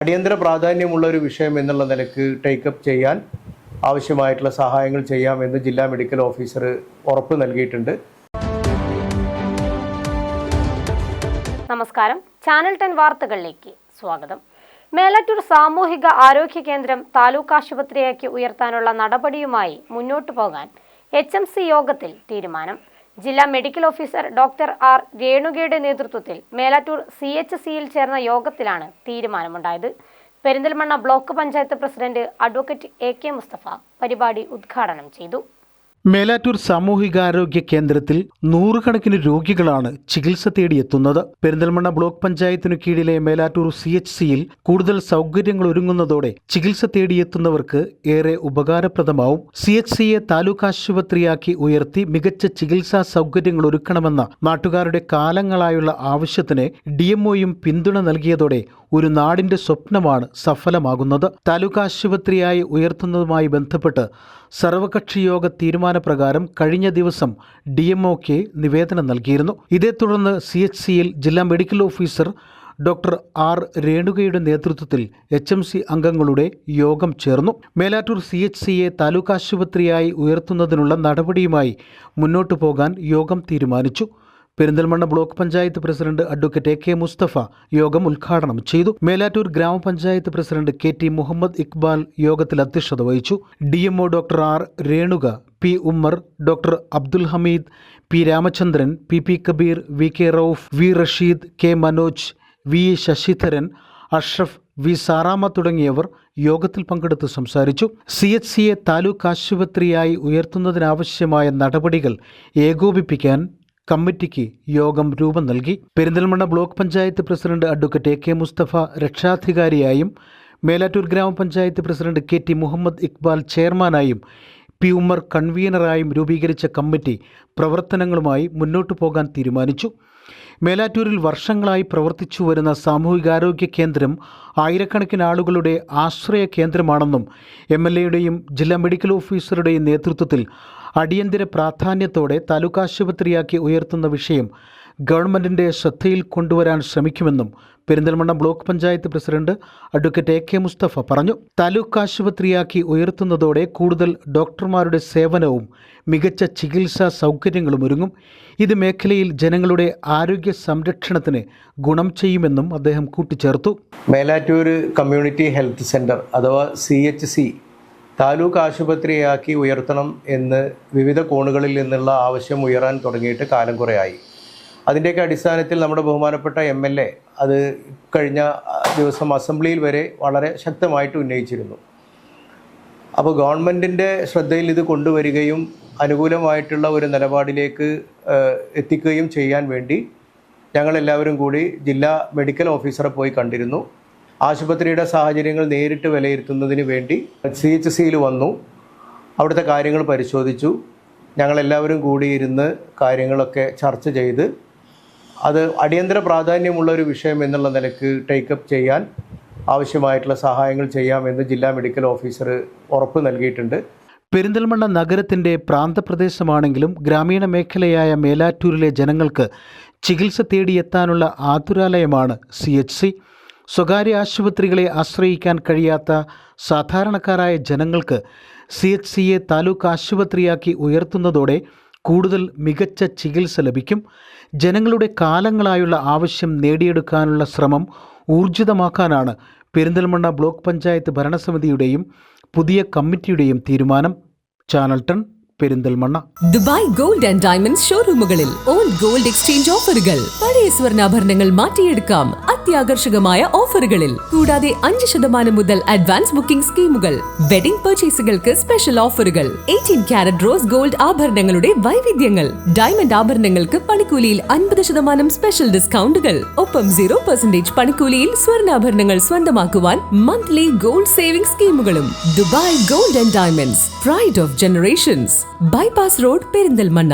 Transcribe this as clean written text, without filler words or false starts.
അടിയന്തര പ്രാധാന്യമുള്ള ഒരു വിഷയം എന്നുള്ള നിലക്ക് ടേക്കപ്പ് ചെയ്യാൻ ആവശ്യമായിട്ടുള്ള സഹായങ്ങൾ ചെയ്യാമെന്ന് ജില്ലാ മെഡിക്കൽ ഓഫീസർ ഉറപ്പ് നൽകിയിട്ടുണ്ട്. നമസ്കാരം, ചാനൽ 10 വാർത്തകളിലേക്ക് സ്വാഗതം. മേലാറ്റൂർ സാമൂഹിക ആരോഗ്യ കേന്ദ്രം താലൂക്ക് ആശുപത്രിയാക്കി ഉയർത്താനുള്ള നടപടിയുമായി മുന്നോട്ടു പോകാൻ HMC യോഗത്തിൽ തീരുമാനം. ജില്ലാ മെഡിക്കൽ ഓഫീസർ ഡോക്ടർ ആർ രേണുകയുടെ നേതൃത്വത്തിൽ മേലാറ്റൂർ CHCയിൽ ചേർന്ന യോഗത്തിലാണ് തീരുമാനമുണ്ടായത്. Perinthalmanna block panchayat president advocate AK Mustafa പരിപാടി ഉദ്ഘാടനം ചെയ്തു. മേലാറ്റൂർ സാമൂഹികാരോഗ്യ കേന്ദ്രത്തിൽ നൂറുകണക്കിന് രോഗികളാണ് ചികിത്സ തേടിയെത്തുന്നത്. പെരിന്തൽമണ്ണ ബ്ലോക്ക് പഞ്ചായത്തിനു കീഴിലെ മേലാറ്റൂർ CHCയിൽ കൂടുതൽ സൗകര്യങ്ങൾ ഒരുങ്ങുന്നതോടെ ചികിത്സ തേടിയെത്തുന്നവർക്ക് ഏറെ ഉപകാരപ്രദമാവും. CHCയെ താലൂക്ക് ആശുപത്രിയാക്കി ഉയർത്തി മികച്ച ചികിത്സാ സൗകര്യങ്ങൾ ഒരുക്കണമെന്ന നാട്ടുകാരുടെ കാലങ്ങളായുള്ള ആവശ്യത്തിന് DMOയും പിന്തുണ നൽകിയതോടെ ഒരു നാടിന്റെ സ്വപ്നമാണ് സഫലമാകുന്നത്. താലൂക്ക് ആശുപത്രിയായി ഉയർത്തുന്നതുമായി ബന്ധപ്പെട്ട് സർവകക്ഷി യോഗ തീരുമാനപ്രകാരം കഴിഞ്ഞ ദിവസം DMOക്ക് നിവേദനം നൽകിയിരുന്നു. ഇതേ തുടർന്ന് CHCയിൽ ജില്ലാ മെഡിക്കൽ ഓഫീസർ ഡോക്ടർ ആർ രേണുകയുടെ നേതൃത്വത്തിൽ HMC അംഗങ്ങളുടെ യോഗം ചേർന്നു. മേലാറ്റൂർ CHCയെ താലൂക്ക് ആശുപത്രിയായി ഉയർത്തുന്നതിനുള്ള നടപടിയുമായി മുന്നോട്ടു പോകാൻ യോഗം തീരുമാനിച്ചു. Perinthalmanna block panchayat president advocate AK Musthafa യോഗം ഉദ്ഘാടനം ചെയ്തു. മേലാറ്റൂർ ഗ്രാമപഞ്ചായത്ത് പ്രസിഡന്റ് KT മുഹമ്മദ് ഇക്ബാൽ യോഗത്തിൽ അധ്യക്ഷത വഹിച്ചു. DMO doctor R Renuka, P Ummer, doctor Abdul Hameed, P Ramachandran, PP Kabeer, VK Rauf, V Rasheed, K Manoj, V Sasidharan, Ashraf, V Sarama തുടങ്ങിയവർ യോഗത്തിൽ പങ്കെടുത്ത് സംസാരിച്ചു. CHCയെ താലൂക്ക് ആശുപത്രിയായി ഉയർത്തുന്നതിനാവശ്യമായ നടപടികൾ ഏകോപിപ്പിക്കാൻ കമ്മിറ്റിക്ക് യോഗം രൂപം നൽകി. Perinthalmanna block panchayat president advocate AK Mustafa രക്ഷാധികാരിയായും മേലാറ്റൂർ ഗ്രാമപഞ്ചായത്ത് പ്രസിഡന്റ് KT മുഹമ്മദ് ഇക്ബാൽ ചെയർമാനായും P ഉമ്മർ കൺവീനറായും രൂപീകരിച്ച കമ്മിറ്റി പ്രവർത്തനങ്ങളുമായി മുന്നോട്ടു പോകാൻ തീരുമാനിച്ചു. മേലാറ്റൂരിൽ വർഷങ്ങളായി പ്രവർത്തിച്ചു വരുന്ന സാമൂഹികാരോഗ്യ കേന്ദ്രം ആയിരക്കണക്കിന് ആളുകളുടെ ആശ്രയ കേന്ദ്രമാണെന്നും MLAയുടെയും ജില്ലാ മെഡിക്കൽ ഓഫീസറുടെയും നേതൃത്വത്തിൽ അടിയന്തര പ്രാധാന്യത്തോടെ താലൂക്ക് ആശുപത്രിയാക്കി ഉയർത്തുന്ന വിഷയം ഗവൺമെന്റിന്റെ ശ്രദ്ധയിൽ കൊണ്ടുവരാൻ ശ്രമിക്കുമെന്നും Perinthalmanna block panchayat president advocate AK Musthafa പറഞ്ഞു. താലൂക്ക് ആശുപത്രിയാക്കി ഉയർത്തുന്നതോടെ കൂടുതൽ ഡോക്ടർമാരുടെ സേവനവും മികച്ച ചികിത്സാ സൗകര്യങ്ങളും ഒരുങ്ങും. ഇത് മേഖലയിൽ ജനങ്ങളുടെ ആരോഗ്യ സംരക്ഷണത്തിന് ഗുണം ചെയ്യുമെന്നും അദ്ദേഹം കൂട്ടിച്ചേർത്തു. മേലാറ്റൂർ കമ്മ്യൂണിറ്റി ഹെൽത്ത് സെന്റർ അഥവാ CHC താലൂക്ക് ആശുപത്രിയാക്കി ഉയർത്തണം എന്ന് വിവിധ കോണുകളിൽ നിന്നുള്ള ആവശ്യം ഉയരാൻ തുടങ്ങിയിട്ട് കാലം കുറേയായി. അതിൻ്റെയൊക്കെ അടിസ്ഥാനത്തിൽ നമ്മുടെ ബഹുമാനപ്പെട്ട MLA അത് കഴിഞ്ഞ ദിവസം അസംബ്ലിയിൽ വരെ വളരെ ശക്തമായിട്ട് ഉന്നയിച്ചിരുന്നു. അപ്പോൾ ഗവൺമെൻറ്റിൻ്റെ ശ്രദ്ധയിൽ ഇത് കൊണ്ടുവരികയും അനുകൂലമായിട്ടുള്ള ഒരു നിലപാടിലേക്ക് എത്തിക്കുകയും ചെയ്യാൻ വേണ്ടി ഞങ്ങളെല്ലാവരും കൂടി ജില്ലാ മെഡിക്കൽ ഓഫീസറെ പോയി കണ്ടിരുന്നു. ആശുപത്രിയുടെ സാഹചര്യങ്ങൾ നേരിട്ട് വിലയിരുത്തുന്നതിന് വേണ്ടി CHCയിൽ വന്നു. അവിടുത്തെ കാര്യങ്ങൾ പരിശോധിച്ചു. ഞങ്ങളെല്ലാവരും കൂടി ഇരുന്ന് കാര്യങ്ങളൊക്കെ ചർച്ച ചെയ്ത് അത് അടിയന്തര പ്രാധാന്യമുള്ള ഒരു വിഷയം എന്നുള്ള നിലക്ക് ടേക്കപ്പ് ചെയ്യാൻ ആവശ്യമായിട്ടുള്ള സഹായങ്ങൾ ചെയ്യാമെന്ന് ജില്ലാ മെഡിക്കൽ ഓഫീസർ ഉറപ്പ് നൽകിയിട്ടുണ്ട്. പെരിന്തൽമണ്ണ നഗരത്തിൻ്റെ പ്രാന്തപ്രദേശമാണെങ്കിലും ഗ്രാമീണ മേഖലയായ മേലാറ്റൂരിലെ ജനങ്ങൾക്ക് ചികിത്സ തേടിയെത്താനുള്ള ആതുരാലയമാണ് CHC. സ്വകാര്യ ആശുപത്രികളെ ആശ്രയിക്കാൻ കഴിയാത്ത സാധാരണക്കാരായ ജനങ്ങൾക്ക് CHCയെ താലൂക്ക് ആശുപത്രിയാക്കി ഉയർത്തുന്നതോടെ കൂടുതൽ മികച്ച ചികിത്സ ലഭിക്കും. ജനങ്ങളുടെ കാലങ്ങളായുള്ള ആവശ്യം നേടിയെടുക്കാനുള്ള ശ്രമം ഊർജിതമാക്കാനാണ് പെരിന്തൽമണ്ണ ബ്ലോക്ക് പഞ്ചായത്ത് ഭരണസമിതിയുടെയും പുതിയ കമ്മിറ്റിയുടെയും തീരുമാനം. Channel 10 Perinthalmanna. Dubai gold and diamonds ഷോറൂമുകളിൽ ഓൾഡ് ഗോൾഡ് എക്സ്ചേഞ്ച് ഓഫറുകൾ. പഴയ സ്വർണ്ണാഭരണങ്ങൾ മാറ്റിയെടുക്കാം അത്യാകർഷകമായ ഓഫറുകളിൽ. കൂടാതെ 5% മുതൽ അഡ്വാൻസ് ബുക്കിംഗ് സ്കീമുകൾ. വെഡിംഗ് പർച്ചേസുകൾക്ക് സ്പെഷ്യൽ ഓഫറുകൾ. 18 കാരറ്റ് റോസ് ഗോൾഡ് ആഭരണങ്ങളുടെ വൈവിധ്യങ്ങൾ. ഡയമണ്ട് ആഭരണങ്ങൾക്ക് പണിക്കൂലിയിൽ 50% സ്പെഷ്യൽ ഡിസ്കൗണ്ടുകൾ. ഒപ്പം 0% പണിക്കൂലിയിൽ സ്വർണ്ണാഭരണങ്ങൾ സ്വന്തമാക്കുവാൻ മന്ത്ലി ഗോൾഡ് സേവിംഗ് സ്കീമുകളും. Dubai gold and diamonds, pride of generations. Bypass road, Perinthalmanna.